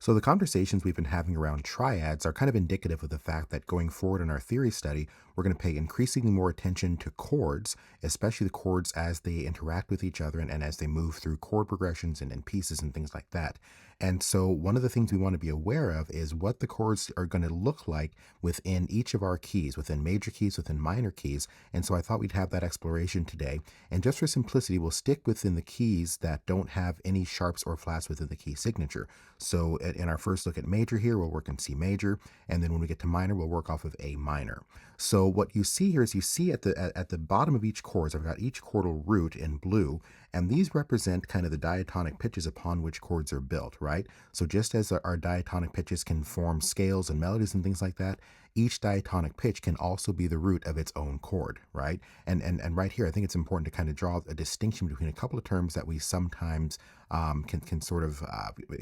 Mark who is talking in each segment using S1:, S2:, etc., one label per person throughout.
S1: So, the conversations we've been having around triads are kind of indicative of the fact that going forward in our theory study, we're going to pay increasingly more attention to chords, especially the chords as they interact with each other and as they move through chord progressions and pieces and things like that. And so, one of the things we want to be aware of is what the chords are going to look like within each of our keys, within major keys, within minor keys. And so, I thought we'd have that exploration today. And just for simplicity, we'll stick within the keys that don't have any sharps or flats within the key signature. So in our first look at major here, we'll work in C major, and then when we get to minor, we'll work off of A minor. So what you see here is you see at the bottom of each chord, I've got each chordal root in blue, and these represent kind of the diatonic pitches upon which chords are built, right? So just as our diatonic pitches can form scales and melodies and things like that, each diatonic pitch can also be the root of its own chord, right? And right here, I think it's important to kind of draw a distinction between a couple of terms that we sometimes can sort of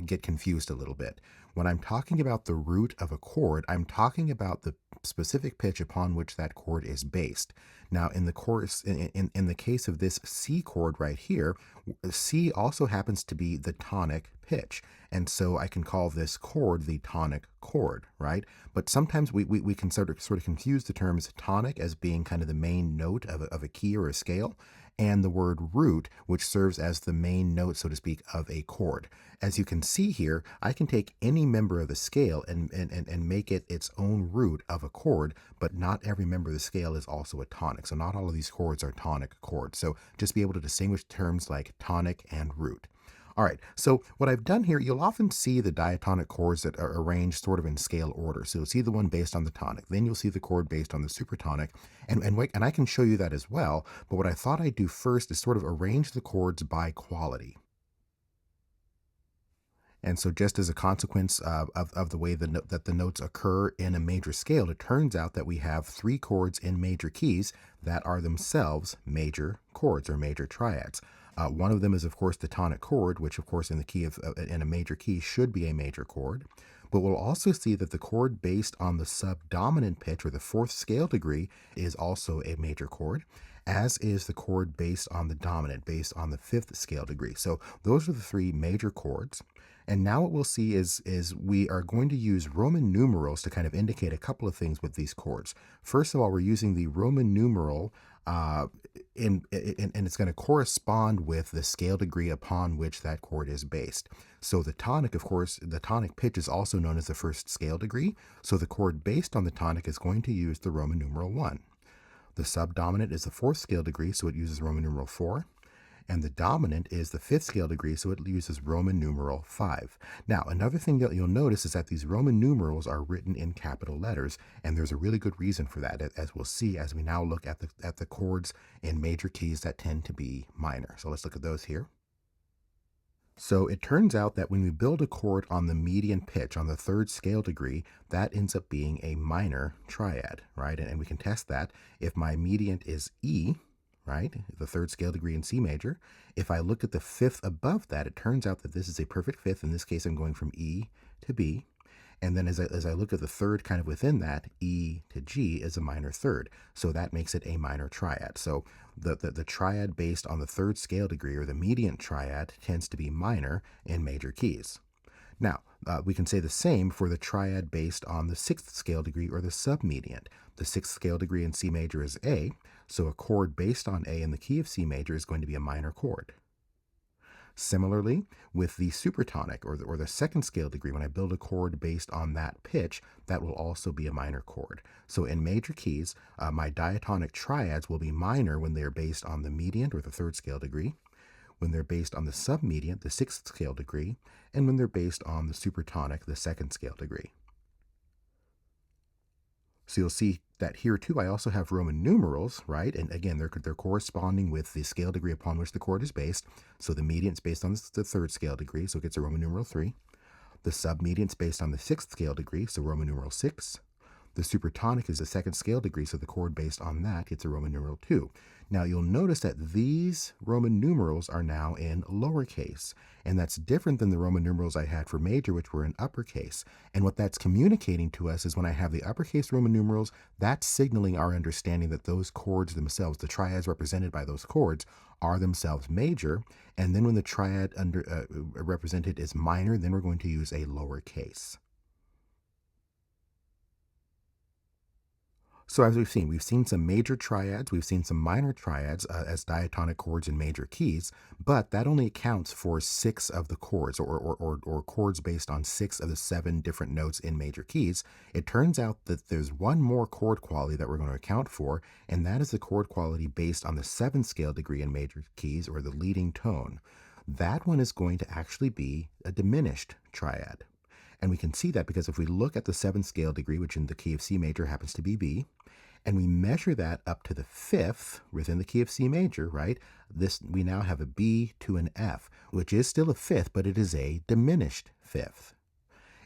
S1: get confused a little bit. When I'm talking about the root of a chord, I'm talking about the specific pitch upon which that chord is based. Now, in the course, in the case of this C chord right here, C also happens to be the tonic pitch. And so I can call this chord the tonic chord, right? But sometimes we can sort of confuse the terms tonic as being kind of the main note of a key or a scale, and the word root, which serves as the main note, so to speak, of a chord. As you can see here, I can take any member of the scale and make it its own root of a chord, but not every member of the scale is also a tonic. So not all of these chords are tonic chords. So just be able to distinguish terms like tonic and root. All right, so what I've done here, you'll often see the diatonic chords that are arranged sort of in scale order. So you'll see the one based on the tonic, then you'll see the chord based on the supertonic, and I can show you that as well. But what I thought I'd do first is sort of arrange the chords by quality. And so, just as a consequence of the way that the notes occur in a major scale, it turns out that we have three chords in major keys that are themselves major chords or major triads. One of them is, of course, the tonic chord, which, of course, in the key of in a major key should be a major chord. But we'll also see that the chord based on the subdominant pitch or the fourth scale degree is also a major chord, as is the chord based on the dominant, based on the fifth scale degree. So those are the three major chords. And now what we'll see is we are going to use Roman numerals to kind of indicate a couple of things with these chords. First of all, we're using the Roman numeral and it's going to correspond with the scale degree upon which that chord is based. So the tonic, of course, the tonic pitch is also known as the first scale degree. So the chord based on the tonic is going to use the Roman numeral 1. The subdominant is the fourth scale degree, so it uses Roman numeral 4. And the dominant is the fifth scale degree, so it uses Roman numeral 5. Now, another thing that you'll notice is that these Roman numerals are written in capital letters, and there's a really good reason for that, as we'll see as we now look at the chords in major keys that tend to be minor. So let's look at those here. So it turns out that when we build a chord on the median pitch, on the third scale degree, that ends up being a minor triad, right? And we can test that. If my median is E, right, the third scale degree in C major, if I look at the fifth above that, it turns out that this is a perfect fifth. In this case, I'm going from E to B. And then as I look at the third kind of within that, E to G is a minor third. So that makes it a minor triad. So the triad based on the third scale degree, or the median triad, tends to be minor in major keys. Now, we can say the same for the triad based on the sixth scale degree, or the submedian. The sixth scale degree in C major is A, so a chord based on A in the key of C major is going to be a minor chord. Similarly, with the supertonic, or the second scale degree, when I build a chord based on that pitch, that will also be a minor chord. So in major keys, my diatonic triads will be minor when they are based on the median, or the third scale degree, when they're based on the submedian, the sixth scale degree, and when they're based on the supertonic, the second scale degree. So you'll see that here too, I also have Roman numerals, right? And again, they're corresponding with the scale degree upon which the chord is based. So the median is based on the third scale degree, so it gets a Roman numeral 3. The submedian is based on the sixth scale degree, so Roman numeral 6. The The supertonic is the second scale degree, so the chord based on that gets a Roman numeral 2. Now you'll notice that these Roman numerals are now in lowercase, and that's different than the Roman numerals I had for major, which were in uppercase. And what that's communicating to us is when I have the uppercase Roman numerals, that's signaling our understanding that those chords themselves, the triads represented by those chords, are themselves major. And then when the triad represented is minor, then we're going to use a lowercase. So as we've seen some major triads, we've seen some minor triads as diatonic chords in major keys, but that only accounts for 6 of the chords, or chords based on 6 of the 7 different notes in major keys. It turns out that there's one more chord quality that we're going to account for, and that is the chord quality based on the 7th scale degree in major keys, or the leading tone. That one is going to actually be a diminished triad. And we can see that because if we look at the 7th scale degree, which in the key of C major happens to be B, and we measure that up to the 5th within the key of C major, right? We now have a B to an F, which is still a 5th, but it is a diminished 5th.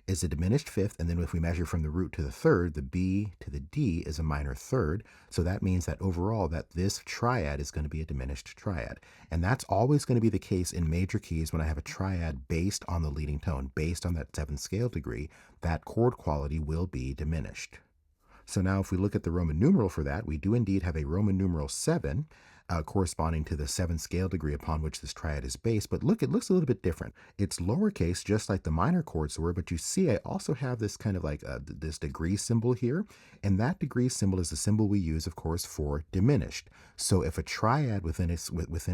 S1: It's a diminished 5th, and then if we measure from the root to the 3rd, the B to the D is a minor 3rd. So that means that overall that this triad is going to be a diminished triad. And that's always going to be the case in major keys when I have a triad based on the leading tone, based on that 7th scale degree, that chord quality will be diminished. So now if we look at the Roman numeral for that, we do indeed have a Roman numeral 7 corresponding to the 7th scale degree upon which this triad is based. But look, it looks a little bit different. It's lowercase, just like the minor chords were, but you see I also have this kind of like this degree symbol here. And that degree symbol is the symbol we use, of course, for diminished. So if a triad within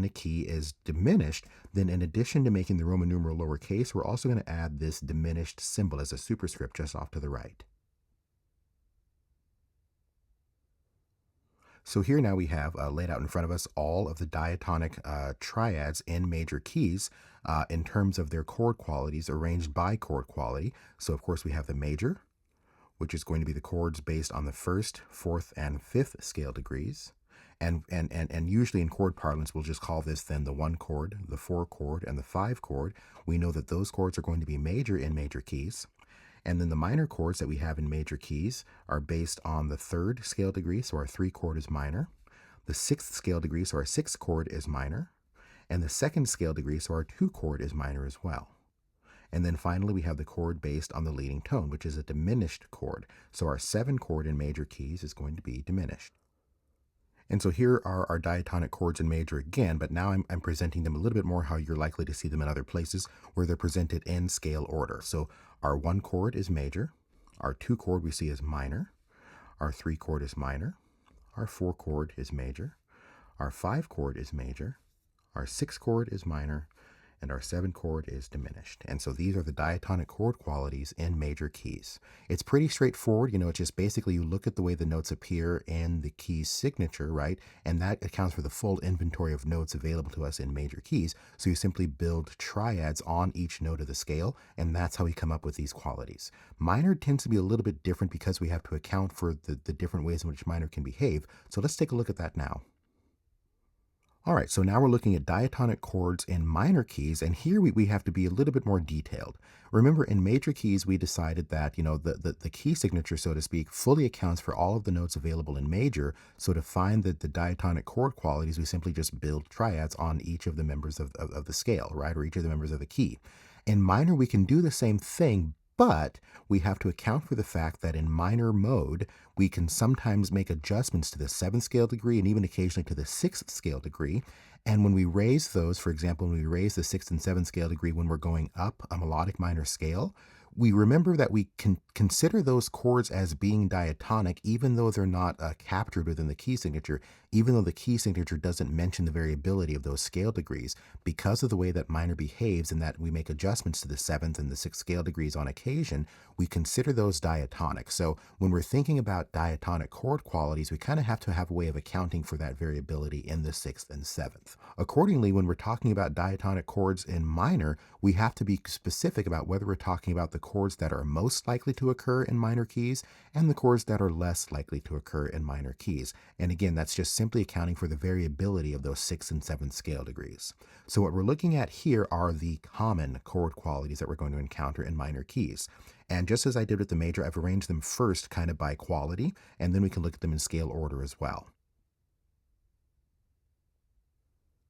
S1: a key is diminished, then in addition to making the Roman numeral lowercase, we're also going to add this diminished symbol as a superscript just off to the right. So here now we have laid out in front of us all of the diatonic triads in major keys in terms of their chord qualities arranged by chord quality. So of course we have the major, which is going to be the chords based on the 1st, 4th, and 5th scale degrees. And usually in chord parlance, we'll just call this then the 1 chord, the 4 chord, and the 5 chord. We know that those chords are going to be major in major keys. And then the minor chords that we have in major keys are based on the 3rd scale degree, so our 3 chord is minor. The 6th scale degree, so our 6th chord is minor. And the 2nd scale degree, so our 2 chord is minor as well. And then finally we have the chord based on the leading tone, which is a diminished chord. So our 7 chord in major keys is going to be diminished. And so here are our diatonic chords in major again, but now I'm presenting them a little bit more how you're likely to see them in other places where they're presented in scale order. So our 1 chord is major, our 2 chord we see as minor, our 3 chord is minor, our 4 chord is major, our 5 chord is major, our 6 chord is minor, and our 7 chord is diminished. And so these are the diatonic chord qualities in major keys. It's pretty straightforward. It's just basically you look at the way the notes appear in the key's signature, right? And that accounts for the full inventory of notes available to us in major keys. So you simply build triads on each note of the scale, and that's how we come up with these qualities. Minor tends to be a little bit different because we have to account for the different ways in which minor can behave. So let's take a look at that now. All right, so now we're looking at diatonic chords in minor keys, and here we have to be a little bit more detailed. Remember, in major keys, we decided that, the key signature, so to speak, fully accounts for all of the notes available in major. So to find the diatonic chord qualities, we simply just build triads on each of the members of the scale, right, or each of the members of the key. In minor, we can do the same thing, but we have to account for the fact that in minor mode, we can sometimes make adjustments to the 7th scale degree and even occasionally to the 6th scale degree. And when we raise those, for example, when we raise the 6th and 7th scale degree when we're going up a melodic minor scale, we remember that we can consider those chords as being diatonic even though they're not captured within the key signature, even though the key signature doesn't mention the variability of those scale degrees, because of the way that minor behaves and that we make adjustments to the 7th and the 6th scale degrees on occasion, we consider those diatonic. So when we're thinking about diatonic chord qualities, we kind of have to have a way of accounting for that variability in the 6th and 7th. Accordingly, when we're talking about diatonic chords in minor, we have to be specific about whether we're talking about the chords that are most likely to occur in minor keys and the chords that are less likely to occur in minor keys. And again, that's just simply accounting for the variability of those 6 and 7 scale degrees. So what we're looking at here are the common chord qualities that we're going to encounter in minor keys. And just as I did with the major, I've arranged them first kind of by quality, and then we can look at them in scale order as well.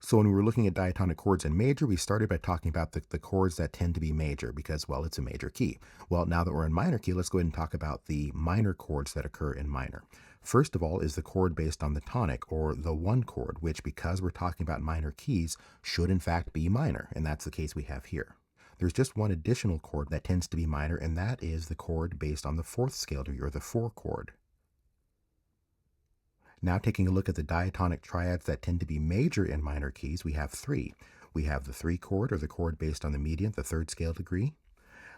S1: So when we were looking at diatonic chords in major, we started by talking about the chords that tend to be major because, well, it's a major key. Well, now that we're in minor key, let's go ahead and talk about the minor chords that occur in minor. First of all is the chord based on the tonic, or the one chord, which, because we're talking about minor keys, should in fact be minor, and that's the case we have here. There's just one additional chord that tends to be minor, and that is the chord based on the fourth scale degree, or the 4 chord. Now taking a look at the diatonic triads that tend to be major in minor keys, we have 3. We have the 3 chord, or the chord based on the median, the 3rd scale degree,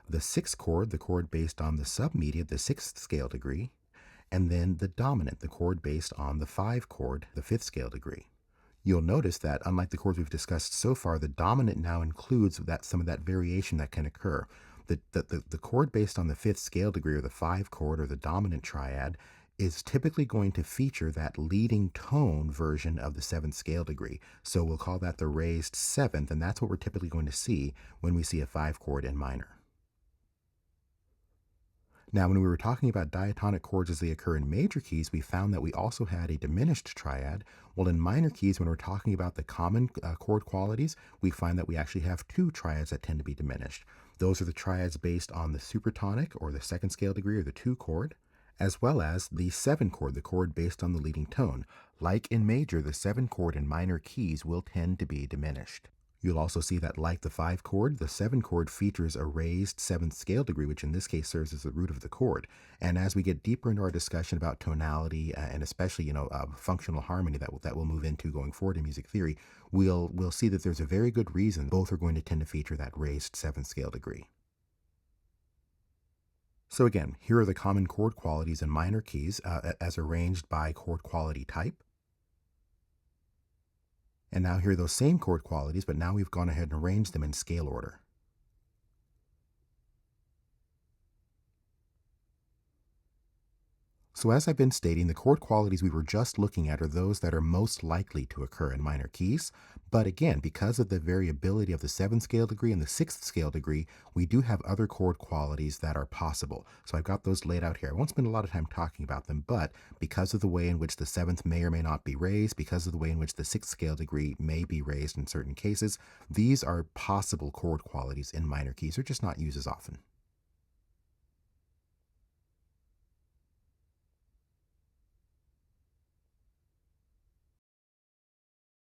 S1: the 6 chord, the chord based on the submedian, the 6th scale degree, and then the dominant, the chord based on the 5 chord, the 5th scale degree. You'll notice that, unlike the chords we've discussed so far, the dominant now includes some of that variation that can occur. The chord based on the 5th scale degree, or the 5 chord, or the dominant triad, is typically going to feature that leading tone version of the 7th scale degree. So we'll call that the raised 7th, and that's what we're typically going to see when we see a 5 chord in minor. Now, when we were talking about diatonic chords as they occur in major keys, we found that we also had a diminished triad. Well, in minor keys, when we're talking about the common chord qualities, we find that we actually have 2 triads that tend to be diminished. Those are the triads based on the supertonic, or the 2nd scale degree, or the 2 chord, as well as the 7 chord, the chord based on the leading tone. Like in major, the 7 chord in minor keys will tend to be diminished. You'll also see that, like the 5 chord, the 7 chord features a raised 7th scale degree, which in this case serves as the root of the chord. And as we get deeper into our discussion about tonality, and especially functional harmony that we'll move into going forward in music theory, we'll see that there's a very good reason both are going to tend to feature that raised 7th scale degree. So again, here are the common chord qualities in minor keys as arranged by chord quality type. And now here are those same chord qualities, but now we've gone ahead and arranged them in scale order. So as I've been stating, the chord qualities we were just looking at are those that are most likely to occur in minor keys. But again, because of the variability of the 7th scale degree and the 6th scale degree, we do have other chord qualities that are possible. So I've got those laid out here. I won't spend a lot of time talking about them, but because of the way in which the 7th may or may not be raised, because of the way in which the 6th scale degree may be raised in certain cases, these are possible chord qualities in minor keys. They're just not used as often.